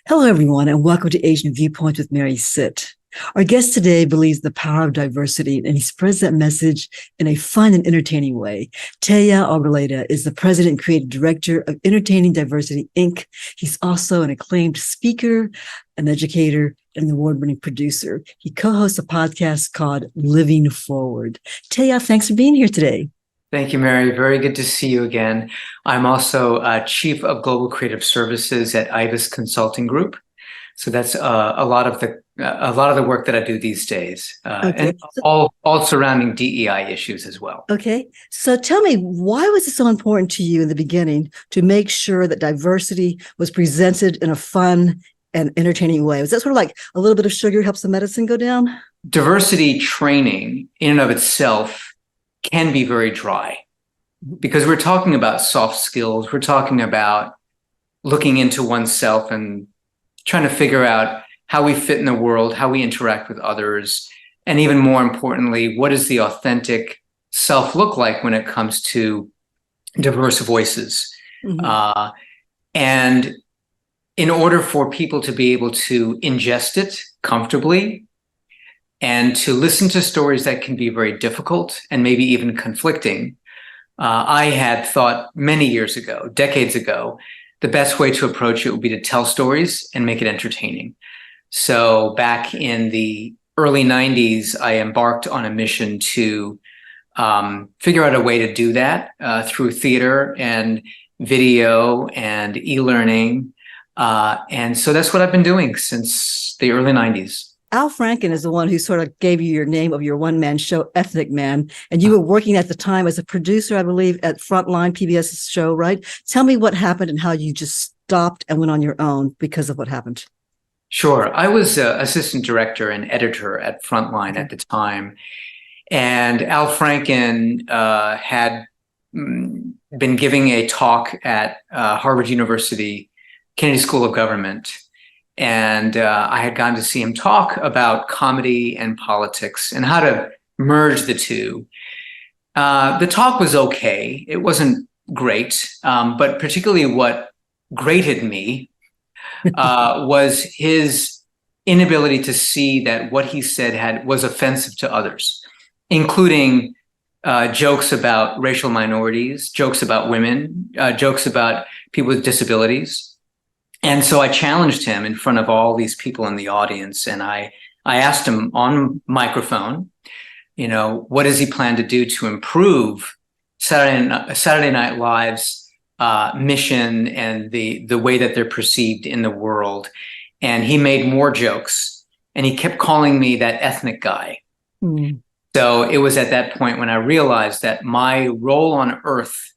Hello, everyone, and welcome to Asian Viewpoints with Mary Sitt. Our guest today believes the power of diversity, and he spreads that message in a fun and entertaining way. Teja Arboleda is the president and creative director of Entertaining Diversity, Inc. He's also an acclaimed speaker, an educator, and an award-winning producer. He co-hosts a podcast called Living Forward. Teja, thanks for being here today. Thank you, Mary. Very good to see you again. I'm also Chief of Global Creative Services at IVAS Consulting Group. So that's a lot of the work that I do these days, and all surrounding DEI issues as well. Okay. So tell me, why was it so important to you in the beginning to make sure that diversity was presented in a fun and entertaining way? Was that sort of like a little bit of sugar helps the medicine go down? Diversity training in and of itself can be very dry because we're talking about soft skills. We're talking about looking into oneself and trying to figure out how we fit in the world, how we interact with others, and even more importantly, what does the authentic self look like when it comes to diverse voices? Mm-hmm. And in order for people to be able to ingest it comfortably, and to listen to stories that can be very difficult and maybe even conflicting, I had thought many years ago, decades ago, the best way to approach it would be to tell stories and make it entertaining. So back in the early 90s, I embarked on a mission to figure out a way to do that through theater and video and e-learning. And so that's what I've been doing since the early 90s. Al Franken is the one who sort of gave you your name of your one-man show, Ethnic Man, and you were working at the time as a producer, I believe, at Frontline PBS's show, right? Tell me what happened and how you just stopped and went on your own because of what happened. Sure. I was assistant director and editor at Frontline at the time, and Al Franken had been giving a talk at Harvard University Kennedy School of Government. And I had gone to see him talk about comedy and politics and how to merge the two. The talk was okay. It wasn't great, but particularly what grated me was his inability to see that what he said was offensive to others, including jokes about racial minorities, jokes about women, jokes about people with disabilities. And so I challenged him in front of all these people in the audience, and I asked him on microphone, what does he plan to do to improve Saturday Night Live's mission and the way that they're perceived in the world? And he made more jokes, and he kept calling me that ethnic guy. Mm. So it was at that point when I realized that my role on earth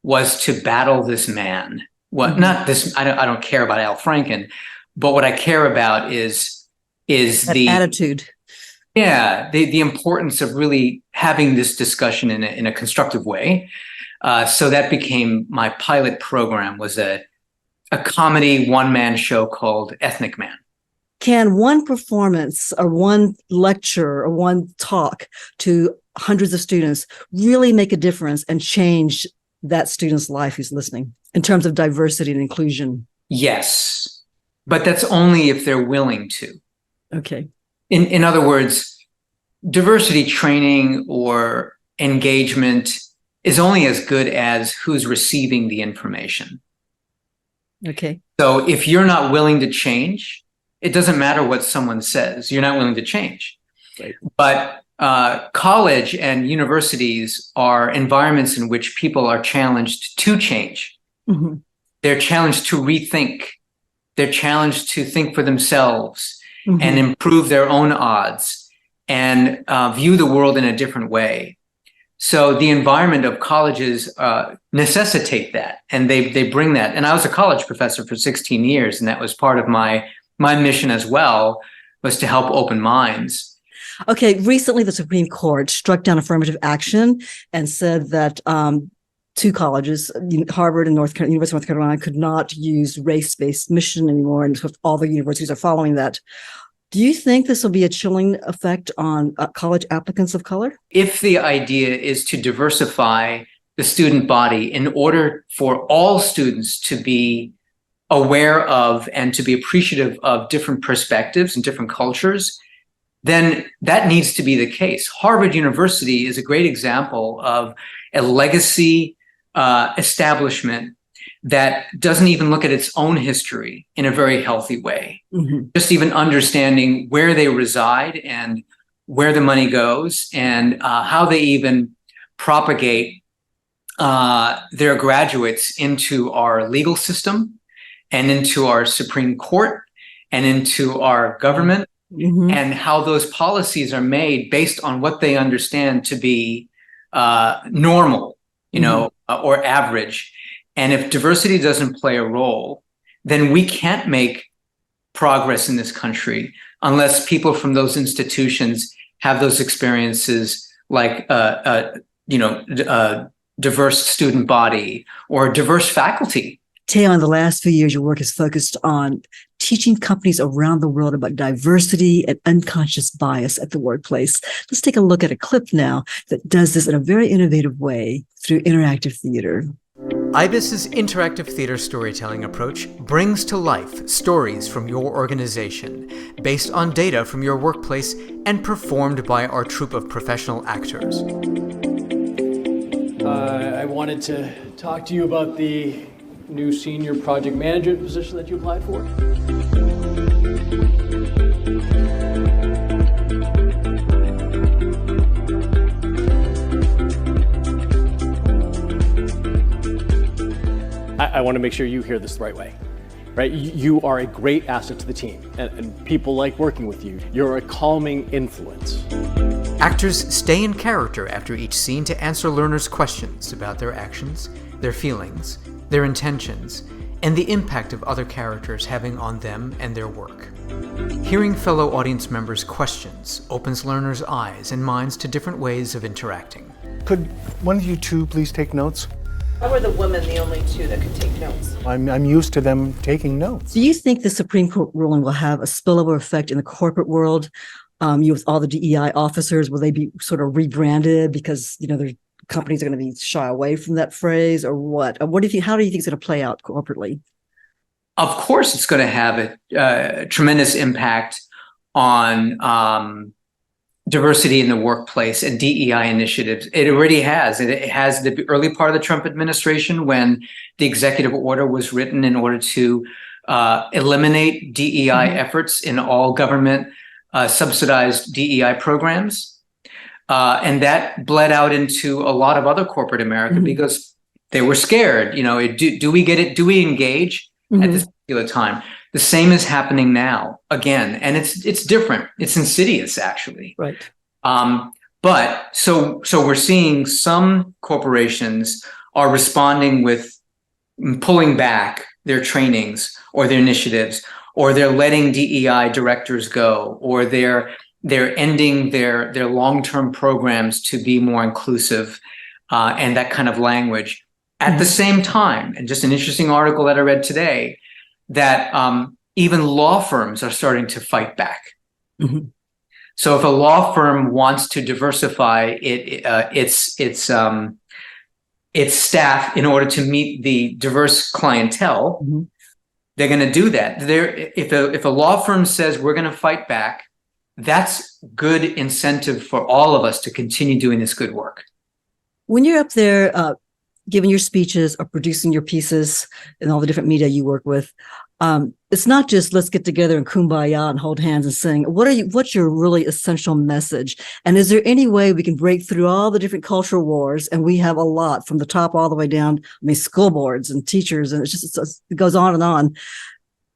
was to battle this man. Well, not this. I don't care about Al Franken, but what I care about is that the attitude. Yeah, the importance of really having this discussion in a constructive way. So that became my pilot program, was a comedy one-man show called Ethnic Man. Can one performance or one lecture or one talk to hundreds of students really make a difference and change that student's life who's listening in terms of diversity and inclusion? Yes, but that's only if they're willing to. Okay. In other words, diversity training or engagement is only as good as who's receiving the information. Okay. So if you're not willing to change, it doesn't matter what someone says. You're not willing to change. Right. But college and universities are environments in which people are challenged to change. Mm-hmm. They're challenged to rethink. They're challenged to think for themselves, mm-hmm. and improve their own odds and view the world in a different way. So the environment of colleges necessitate that, and they bring that. And I was a college professor for 16 years, and that was part of my mission as well, was to help open minds. Okay, recently the Supreme Court struck down affirmative action and said that two colleges, Harvard and University of North Carolina, could not use race-based mission anymore, and all the universities are following that. Do you think this will be a chilling effect on college applicants of color? If the idea is to diversify the student body in order for all students to be aware of and to be appreciative of different perspectives and different cultures, then that needs to be the case. Harvard University is a great example of a legacy establishment that doesn't even look at its own history in a very healthy way. Just even understanding where they reside and where the money goes and how they even propagate their graduates into our legal system and into our Supreme Court and into our government, and how those policies are made based on what they understand to be normal, or average. And if diversity doesn't play a role, then we can't make progress in this country unless people from those institutions have those experiences, like diverse student body or diverse faculty. Teja, in the last few years, your work has focused on teaching companies around the world about diversity and unconscious bias at the workplace. Let's take a look at a clip now that does this in a very innovative way through interactive theater. IBIS's interactive theater storytelling approach brings to life stories from your organization based on data from your workplace and performed by our troupe of professional actors. I wanted to talk to you about the new senior project manager position that you applied for. I want to make sure you hear this the right way, right? You are a great asset to the team, and people like working with you. You're a calming influence. Actors stay in character after each scene to answer learners' questions about their actions, their feelings, their intentions, and the impact of other characters having on them and their work. Hearing fellow audience members' questions opens learners' eyes and minds to different ways of interacting. Could one of you two please take notes? Why were the women the only two that could take notes? I'm used to them taking notes. Do you think the Supreme Court ruling will have a spillover effect in the corporate world? With all the DEI officers, will they be sort of rebranded because, their companies are going to be shy away from that phrase, or what? What do you think? How do you think it's going to play out corporately? Of course, it's going to have a tremendous impact on diversity in the workplace and DEI initiatives. It already has. It has the early part of the Trump administration when the executive order was written in order to eliminate DEI efforts in all government subsidized DEI programs. And that bled out into a lot of other corporate America because they were scared. Do we get it? Do we engage at this particular time? The same is happening now again, and it's different. It's insidious, actually. Right. But so we're seeing some corporations are responding with pulling back their trainings or their initiatives, or they're letting DEI directors go, or they're ending their long-term programs to be more inclusive and that kind of language. At the same time, and just an interesting article that I read today, that even law firms are starting to fight back. So if a law firm wants to diversify its staff in order to meet the diverse clientele, they're going to do that. If a law firm says we're going to fight back, that's good incentive for all of us to continue doing this good work. When you're up there giving your speeches or producing your pieces and all the different media you work with, it's not just let's get together and kumbaya and hold hands and sing. What's your really essential message? And is there any way we can break through all the different cultural wars? And we have a lot from the top all the way down. School boards and teachers, and it goes on and on.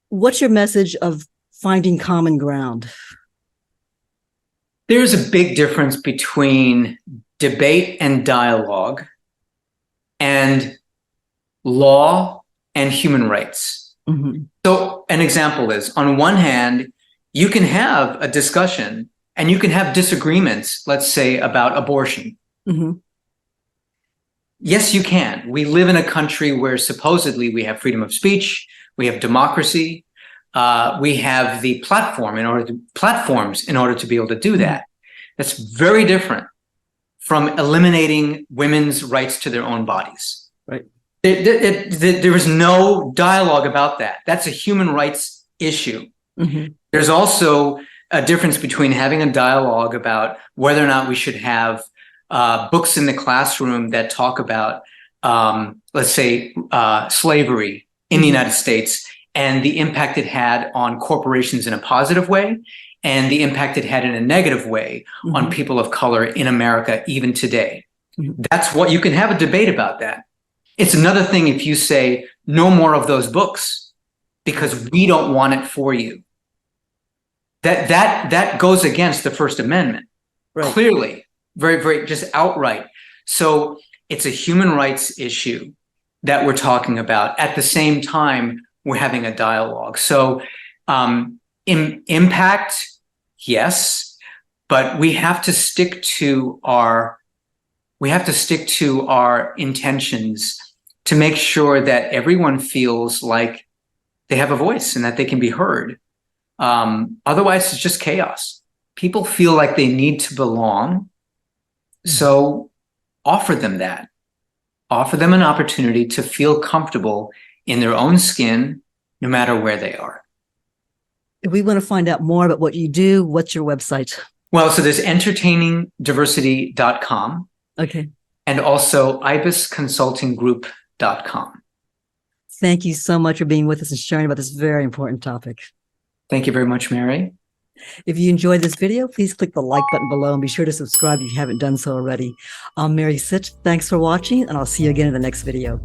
What's your message of finding common ground? There's a big difference between debate and dialogue and law and human rights. So an example is, on one hand, you can have a discussion and you can have disagreements, let's say, about abortion. Yes, you can. We live in a country where supposedly we have freedom of speech, we have democracy, we have the platforms in order to be able to do that. That's very different from eliminating women's rights to their own bodies. Right. There is no dialogue about that. That's a human rights issue. Mhm. There's also a difference between having a dialogue about whether or not we should have books in the classroom that talk about, let's say, slavery in the United States and the impact it had on corporations in a positive way and the impact it had in a negative way on people of color in America, even today. That's what you can have a debate about that. It's another thing if you say no more of those books because we don't want it for you. That goes against the First Amendment, Right. clearly, very, very just outright. So it's a human rights issue that we're talking about. At the same time, we're having a dialogue. So impact, yes, but we have to stick to our intentions to make sure that everyone feels like they have a voice and that they can be heard. Otherwise, it's just chaos. People feel like they need to belong. So offer them that. Offer them an opportunity to feel comfortable in their own skin, no matter where they are. If we want to find out more about what you do, what's your website? Well, so there's entertainingdiversity.com Okay. and also ibisconsultinggroup.com. Thank you so much for being with us and sharing about this very important topic. Thank you very much, Mary. If you enjoyed this video, please click the like button below and be sure to subscribe if you haven't done so already. I'm Mary Sitt. Thanks for watching, and I'll see you again in the next video.